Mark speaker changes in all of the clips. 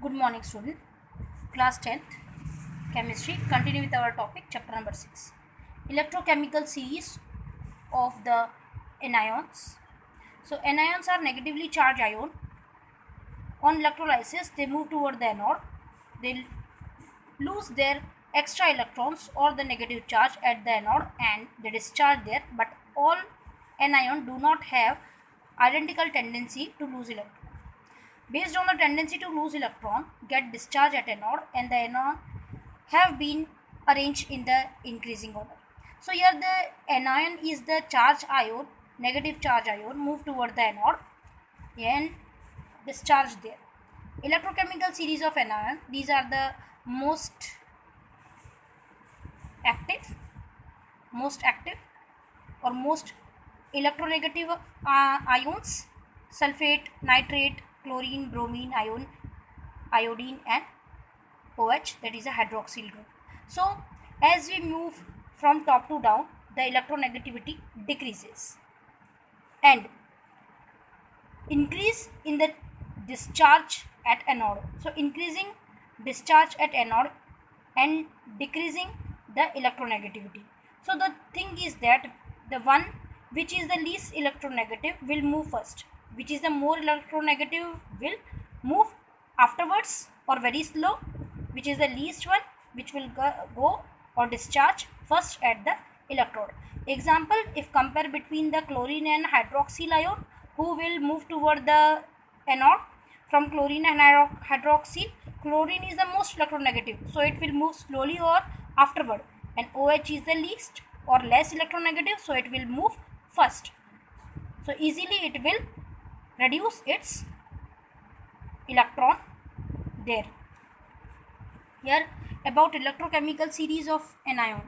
Speaker 1: Good morning, student. Class 10th, Chemistry. Continue with our topic, chapter number 6. Electrochemical series of the anions. So, anions are negatively charged ion. On electrolysis, they move toward the anode. They lose their extra electrons or the negative charge at the anode and they discharge there. But all anions do not have identical tendency to lose electrons. Based on the tendency to lose electron, get discharged at anode and the anion have been arranged in the increasing order. So here the anion is the charged ion, negative charge ion, move toward the anode and discharge there. Electrochemical series of anion, these are the most active or most electronegative ions: sulfate, nitrate, chlorine, bromine, iodine and OH, that is a hydroxyl group. So as we move from top to down, the electronegativity decreases and increase in the discharge at anode. So increasing discharge at anode and decreasing the electronegativity. So the thing is that the one which is the least electronegative will move first, which is the more electronegative will move afterwards or very slow, which is the least one which will go or discharge first at the electrode. Example, if compare between the chlorine and hydroxyl ion, who will move toward the anode from chlorine and hydroxyl, chlorine is the most electronegative, so it will move slowly or afterward, and OH is the least or less electronegative, so it will move first. So easily it will reduce its electron there. Here about electrochemical series of anion.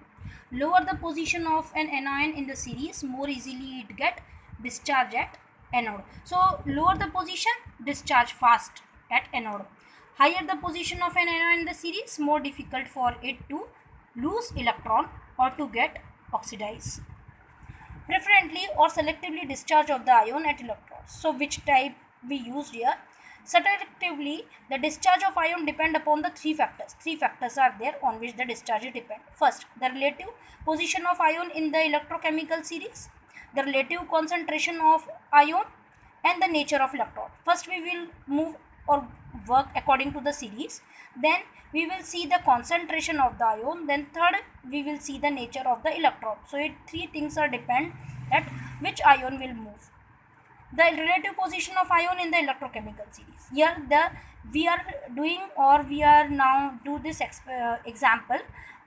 Speaker 1: Lower the position of an anion in the series, more easily it get discharge at anode. So lower the position, discharge fast at anode. Higher the position of an anion in the series, more difficult for it to lose electron or to get oxidized. Preferentially or selectively discharge of the ion at electrodes. So which type we used here? Selectively, the discharge of ion depend upon the three factors. Three factors are there on which the discharge depend. First, the relative position of ion in the electrochemical series, the relative concentration of ion and the nature of electron. First we will move or work according to the series, then we will see the concentration of the ion, then third we will see the nature of the electron. So three things are depend at which ion will move. The relative position of ion in the electrochemical series. Here we are now do this example,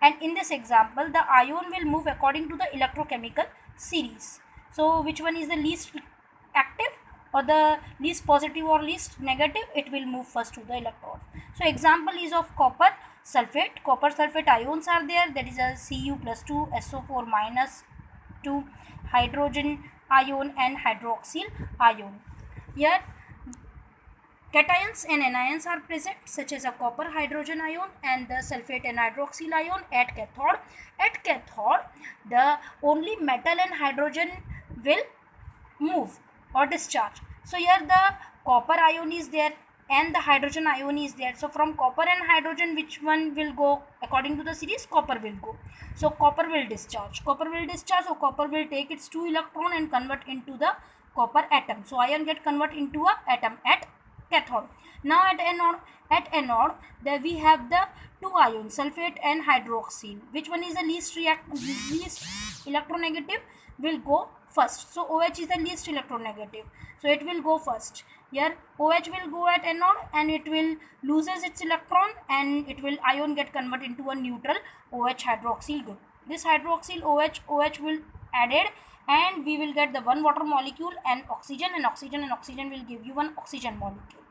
Speaker 1: and in this example the ion will move according to the electrochemical series. So which one is the least active or the least positive or least negative, it will move first to the electron. So example is of copper sulfate. Copper sulfate ions are there, that is a Cu+2, SO4 -2, hydrogen ion and hydroxyl ion. Here cations and anions are present, such as a copper hydrogen ion and the sulfate and hydroxyl ion at cathode. At cathode, the only metal and hydrogen will move or discharge. So here the copper ion is there and the hydrogen ion is there. So from copper and hydrogen, which one will go according to the series? Copper will go. So copper will discharge. So copper will take its 2 electron and convert into the copper atom. So ion get convert into a atom at cathode. Now at anode we have the two ions, sulfate and hydroxyl. Which one is the least electronegative? Will go first. So OH is the least electronegative, so it will go first. Here OH will go at anode and it will loses its electron and it will ion get converted into a neutral OH hydroxyl group. This hydroxyl OH will added and we will get the one water molecule and oxygen will give you one oxygen molecule.